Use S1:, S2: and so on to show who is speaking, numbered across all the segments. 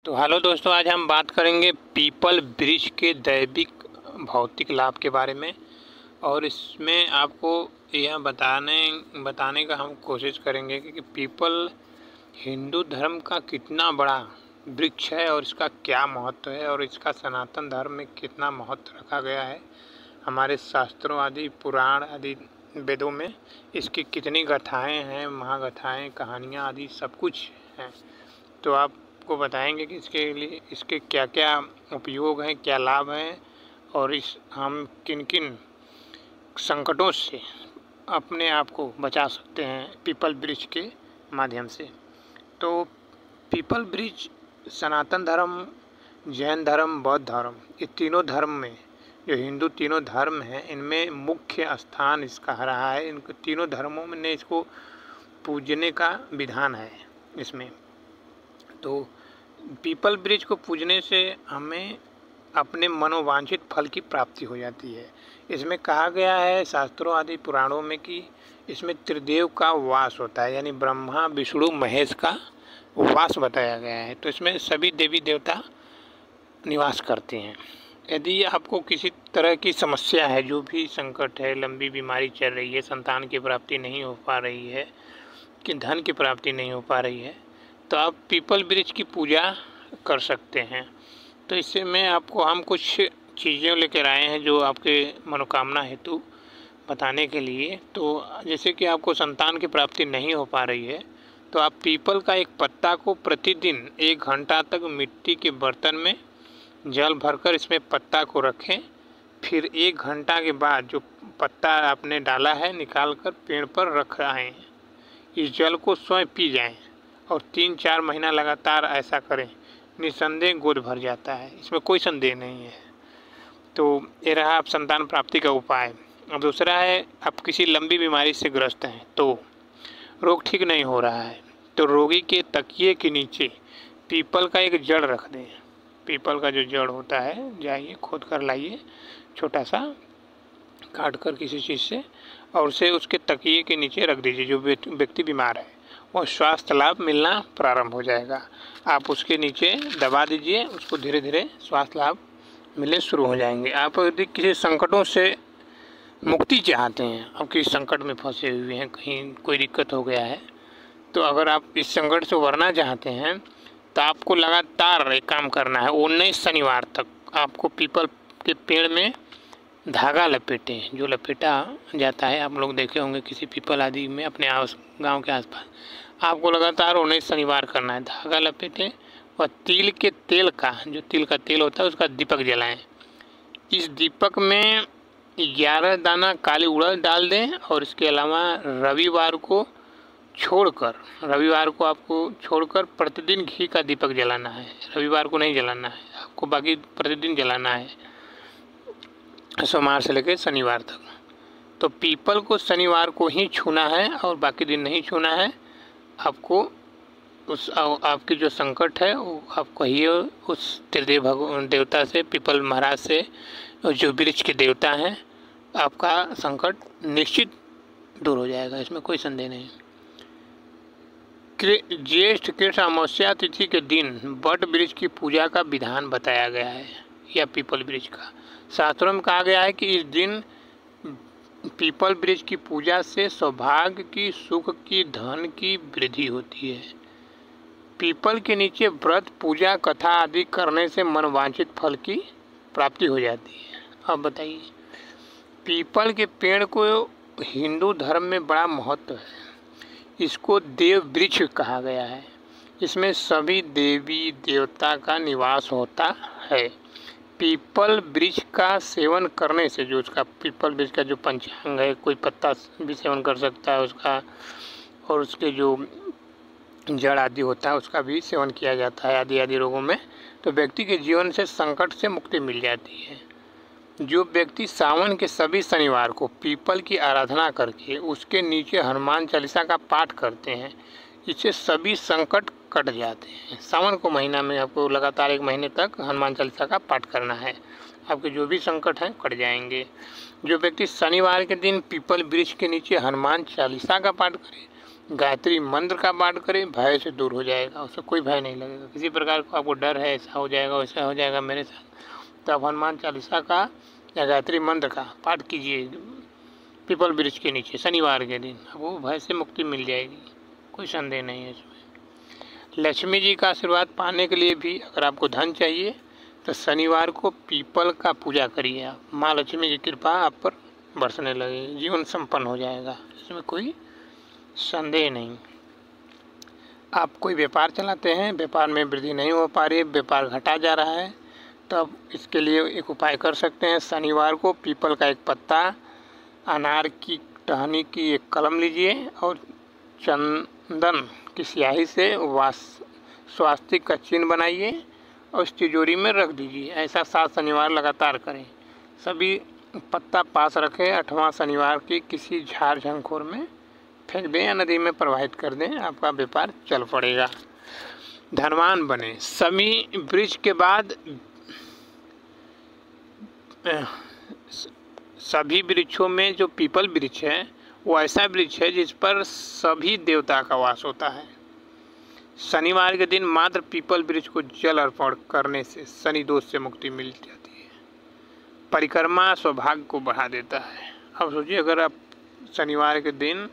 S1: तो हेलो दोस्तों, आज हम बात करेंगे पीपल ब्रिज के दैविक भौतिक लाभ के बारे में। और इसमें आपको यह बताने का हम कोशिश करेंगे कि पीपल हिंदू धर्म का कितना बड़ा वृक्ष है और इसका क्या महत्व है और इसका सनातन धर्म में कितना महत्व रखा गया है। हमारे शास्त्रों आदि पुराण आदि वेदों में इसकी कितनी गाथाएँ हैं, महागाथाएँ, कहानियाँ आदि सब कुछ हैं। तो आपको बताएंगे कि इसके क्या क्या उपयोग हैं, क्या लाभ हैं और हम किन किन संकटों से अपने आप को बचा सकते हैं पीपल ब्रिज के माध्यम से। तो पीपल ब्रिज सनातन धर्म, जैन धर्म, बौद्ध धर्म, ये तीनों धर्म में जो हिंदू तीनों धर्म हैं इनमें मुख्य स्थान इसका रहा है। इनको तीनों धर्मों में ने इसको पूजने का विधान है इसमें। तो पीपल ब्रिज को पूजने से हमें अपने मनोवांछित फल की प्राप्ति हो जाती है। इसमें कहा गया है शास्त्रों आदि पुराणों में कि इसमें त्रिदेव का वास होता है, यानी ब्रह्मा, विष्णु, महेश का वास बताया गया है। तो इसमें सभी देवी देवता निवास करते हैं। यदि आपको किसी तरह की समस्या है, जो भी संकट है, लंबी बीमारी चल रही है, संतान की प्राप्ति नहीं हो पा रही है, कि धन की प्राप्ति नहीं हो पा रही है, तो आप पीपल ब्रिज की पूजा कर सकते हैं। तो इससे हम कुछ चीज़ें लेकर आए हैं जो आपके मनोकामना हेतु बताने के लिए। तो जैसे कि आपको संतान की प्राप्ति नहीं हो पा रही है, तो आप पीपल का एक पत्ता को प्रतिदिन 1 घंटा तक मिट्टी के बर्तन में जल भरकर इसमें पत्ता को रखें। फिर 1 घंटा के बाद जो पत्ता आपने डाला है निकाल कर पेड़ पर रख आएँ। इस जल को स्वयं पी जाएं और 3-4 महीना लगातार ऐसा करें, निस्संदेह गोद भर जाता है, इसमें कोई संदेह नहीं है। तो ये रहा आप संतान प्राप्ति का उपाय। अब दूसरा है, आप किसी लंबी बीमारी से ग्रस्त हैं, तो रोग ठीक नहीं हो रहा है, तो रोगी के तकिए के नीचे पीपल का एक जड़ रख दें। पीपल का जो जड़ होता है, जाइए खोद कर लाइए, छोटा सा काट कर किसी चीज़ से, और उसे उसके तकिए के नीचे रख दीजिए। जो व्यक्ति बीमार है और स्वास्थ्य लाभ मिलना प्रारंभ हो जाएगा। आप उसके नीचे दबा दीजिए, उसको धीरे धीरे स्वास्थ्य लाभ मिलने शुरू हो जाएंगे। आप यदि किसी संकटों से मुक्ति चाहते हैं, आप किसी संकट में फंसे हुए हैं, कहीं कोई दिक्कत हो गया है, तो अगर आप इस संकट से उबरना चाहते हैं तो आपको लगातार एक काम करना है। 19 शनिवार तक आपको पीपल के पेड़ में धागा लपेटें। जो लपेटा जाता है, आप लोग देखे होंगे किसी पीपल आदि में अपने गांव के आसपास, आपको लगातार 19 शनिवार करना है। धागा लपेटें और तिल के तेल का, जो तिल का तेल होता है, उसका दीपक जलाएं। इस दीपक में 11 दाना काली उड़द डाल दें और इसके अलावा रविवार को आपको छोड़कर प्रतिदिन घी का दीपक जलाना है। रविवार को नहीं जलाना है आपको, बाकी प्रतिदिन जलाना है, सोमवार से लेकर शनिवार तक। तो पीपल को शनिवार को ही छूना है और बाकी दिन नहीं छूना है। आपको आपकी जो संकट है वो आप कहिए उस त्रिदेव देवता से, पीपल महाराज से, जो वृक्ष के देवता हैं, आपका संकट निश्चित दूर हो जाएगा, इसमें कोई संदेह नहीं। ज्येष्ठ कृष्ण अमावस्या तिथि के दिन वट वृक्ष की पूजा का विधान बताया गया है, या पीपल वृक्ष का। शास्त्रों में कहा गया है कि इस दिन पीपल वृक्ष की पूजा से सौभाग्य की, सुख की, धन की वृद्धि होती है। पीपल के नीचे व्रत, पूजा, कथा आदि करने से मनवांछित फल की प्राप्ति हो जाती है। अब बताइए, पीपल के पेड़ को हिंदू धर्म में बड़ा महत्व है। इसको देव वृक्ष कहा गया है। इसमें सभी देवी देवता का निवास होता है। पीपल वृक्ष का सेवन करने से, जो उसका पीपल वृक्ष का जो पंचांग है, कोई पत्ता भी सेवन कर सकता है उसका, और उसके जो जड़ आदि होता है उसका भी सेवन किया जाता है आदि रोगों में। तो व्यक्ति के जीवन से संकट से मुक्ति मिल जाती है। जो व्यक्ति सावन के सभी शनिवार को पीपल की आराधना करके उसके नीचे हनुमान चालीसा का पाठ करते हैं, इससे सभी संकट कट जाते हैं। सावन को महीना में आपको लगातार 1 महीने तक हनुमान चालीसा का पाठ करना है, आपके जो भी संकट हैं कट जाएंगे। जो व्यक्ति शनिवार के दिन पीपल वृक्ष के नीचे हनुमान चालीसा का पाठ करे, गायत्री मंत्र का पाठ करें, भय से दूर हो जाएगा, उससे कोई भय नहीं लगेगा। किसी प्रकार को आपको डर है ऐसा हो जाएगा वैसा हो जाएगा मेरे साथ, तो आप हनुमान चालीसा का या गायत्री मंत्र का पाठ कीजिए पीपल वृक्ष के नीचे शनिवार के दिन, वो भय से मुक्ति मिल जाएगी, कोई संदेह नहीं है इसमें। लक्ष्मी जी का आशीर्वाद पाने के लिए भी अगर आपको धन चाहिए तो शनिवार को पीपल का पूजा करिए आप, माँ लक्ष्मी की कृपा आप पर बरसने लगेगी, जीवन संपन्न हो जाएगा, इसमें कोई संदेह नहीं। आप कोई व्यापार चलाते हैं, व्यापार में वृद्धि नहीं हो पा रही है, व्यापार घटा जा रहा है, तो आप इसके लिए एक उपाय कर सकते हैं। शनिवार को पीपल का एक पत्ता, अनार की टहनी की एक कलम लीजिए और चंदन की स्याही से स्वास्तिक का चिन्ह बनाइए और उस तिजोरी में रख दीजिए। ऐसा 7 शनिवार लगातार करें। सभी पत्ता पास रखें, 8वां शनिवार की किसी झाड़ झंखोर में फेंक दें या नदी में प्रवाहित कर दें, आपका व्यापार चल पड़ेगा, धनवान बने। सभी वृक्ष के बाद सभी वृक्षों में जो पीपल वृक्ष है वो ऐसा वृक्ष है जिस पर सभी देवता का वास होता है। शनिवार के दिन मात्र पीपल वृक्ष को जल अर्पण करने से शनि दोष से मुक्ति मिल जाती है। परिक्रमा सौभाग्य को बढ़ा देता है। अब सोचिए, अगर आप शनिवार के दिन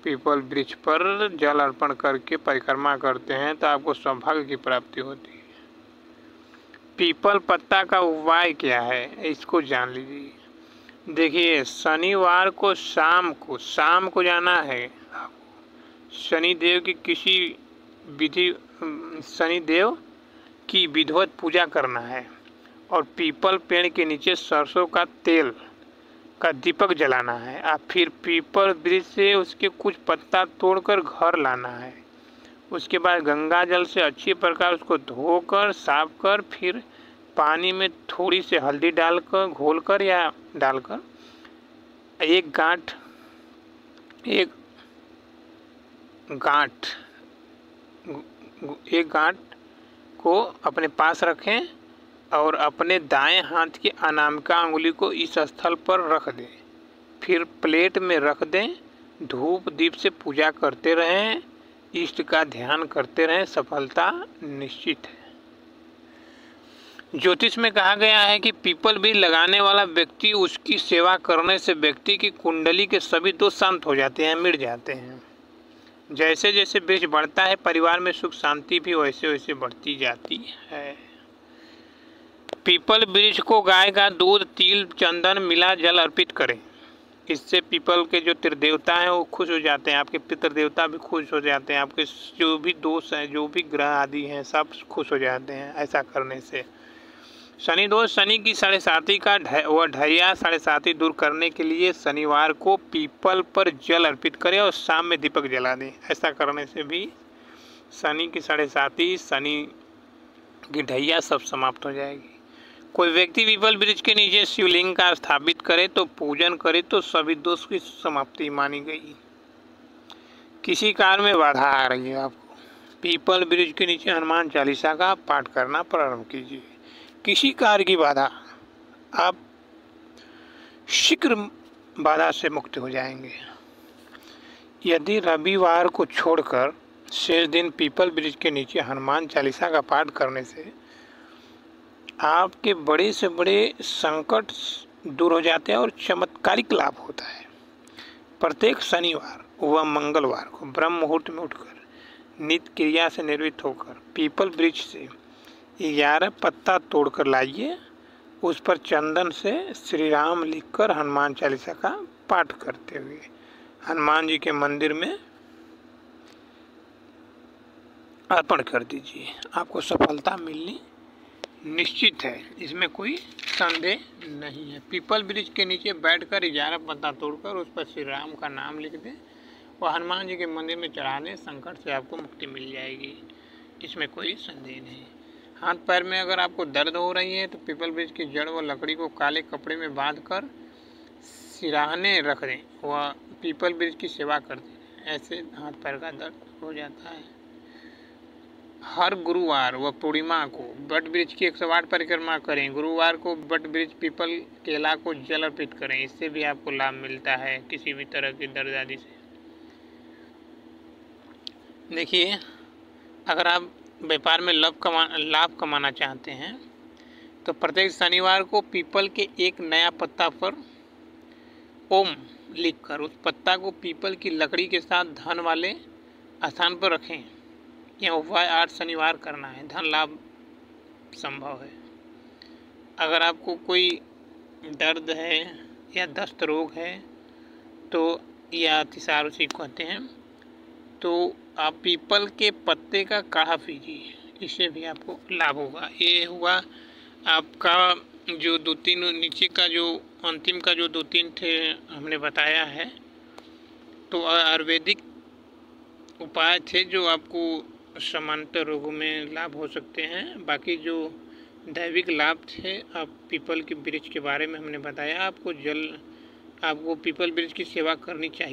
S1: पीपल वृक्ष पर जल अर्पण करके परिक्रमा करते हैं तो आपको सौभाग्य की प्राप्ति होती है। पीपल पत्ता का उपाय क्या है इसको जान लीजिए। देखिए, शनिवार को शाम को जाना है आपको, शनिदेव की किसी शनिदेव की विधिवत पूजा करना है और पीपल पेड़ के नीचे सरसों का तेल का दीपक जलाना है। आप फिर पीपल वृक्ष से उसके कुछ पत्ता तोड़कर घर लाना है। उसके बाद गंगा जल से अच्छी प्रकार उसको धोकर साफ कर फिर पानी में थोड़ी सी हल्दी डालकर घोलकर या डालकर एक गांठ को अपने पास रखें और अपने दाएं हाथ की अनामिका अंगुली को इस स्थल पर रख दें। फिर प्लेट में रख दें। धूप दीप से पूजा करते रहें, इष्ट का ध्यान करते रहें, सफलता निश्चित है। ज्योतिष में कहा गया है कि पीपल भी लगाने वाला व्यक्ति, उसकी सेवा करने से व्यक्ति की कुंडली के सभी दोष शांत हो जाते हैं, मिट जाते हैं। जैसे जैसे वृक्ष बढ़ता है परिवार में सुख शांति भी वैसे वैसे बढ़ती जाती है। पीपल वृक्ष को गाय का दूध, तिल, चंदन मिला जल अर्पित करें। इससे पीपल के जो त्रिदेवता हैं वो खुश हो जाते हैं, आपके पितृ देवता भी खुश हो जाते हैं, आपके जो भी दोष हैं, जो भी ग्रह आदि हैं, सब खुश हो जाते हैं ऐसा करने से। शनि दोष, शनि की 7.5 का वह ढैया 7.5 दूर करने के लिए शनिवार को पीपल पर जल अर्पित करें और शाम में दीपक जला दें। ऐसा करने से भी शनि की 7.5, शनि की ढैया सब समाप्त हो जाएगी। कोई व्यक्ति पीपल वृक्ष के नीचे शिवलिंग का स्थापित करे तो पूजन करे तो सभी दोष की समाप्ति मानी गई। किसी कार्य में बाधा आ रही है, आपको पीपल वृक्ष के नीचे हनुमान चालीसा का पाठ करना प्रारंभ कीजिए। किसी कार्य की बाधा, आप शीघ्र बाधा से मुक्त हो जाएंगे। यदि रविवार को छोड़कर शेष दिन पीपल वृक्ष के नीचे हनुमान चालीसा का पाठ करने से आपके बड़े से बड़े संकट दूर हो जाते हैं और चमत्कारिक लाभ होता है। प्रत्येक शनिवार व मंगलवार को ब्रह्म मुहूर्त में उठकर नित्य क्रिया से निर्वृत्त होकर पीपल वृक्ष से 11 पत्ता तोड़कर लाइए, उस पर चंदन से श्री राम लिखकर हनुमान चालीसा का पाठ करते हुए हनुमान जी के मंदिर में अर्पण कर दीजिए। आपको सफलता मिलनी निश्चित है, इसमें कोई संदेह नहीं है। पीपल वृक्ष के नीचे बैठकर 11 पत्ता तोड़कर उस पर श्री राम का नाम लिख दें, वह हनुमान जी के मंदिर में चढ़ा दें, संकट से आपको मुक्ति मिल जाएगी, इसमें कोई संदेह नहीं। हाथ पैर में अगर आपको दर्द हो रही है तो पीपल वृक्ष की जड़ व लकड़ी को काले कपड़े में बांधकर सिराहने रख दें, वह पीपल वृक्ष की सेवा कर दें, ऐसे हाथ पैर का दर्द हो जाता है। हर गुरुवार व पूर्णिमा को वट वृक्ष की 108 परिक्रमा करें। गुरुवार को वट वृक्ष पीपल केला को जल अर्पित करें, इससे भी आपको लाभ मिलता है किसी भी तरह के दर्द आदि से। देखिए, अगर आप व्यापार में लाभ कमाना चाहते हैं तो प्रत्येक शनिवार को पीपल के एक नया पत्ता पर ओम लिखकर उस पत्ता को पीपल की लकड़ी के साथ धन वाले स्थान पर रखें। यह उपाय 8 शनिवार करना है, धन लाभ संभव है। अगर आपको कोई दर्द है या दस्त रोग है तो या अतिसार उसी को कहते हैं, तो आप पीपल के पत्ते का काढ़ा पीजिए, इससे भी आपको लाभ होगा। ये हुआ आपका जो 2-3 नीचे का जो अंतिम का जो 2-3 थे हमने बताया है, तो आयुर्वेदिक उपाय थे जो आपको सामान्यतः रोगों में लाभ हो सकते हैं। बाकी जो दैविक लाभ थे, आप पीपल के वृक्ष के बारे में हमने बताया। आपको पीपल वृक्ष की सेवा करनी चाहिए।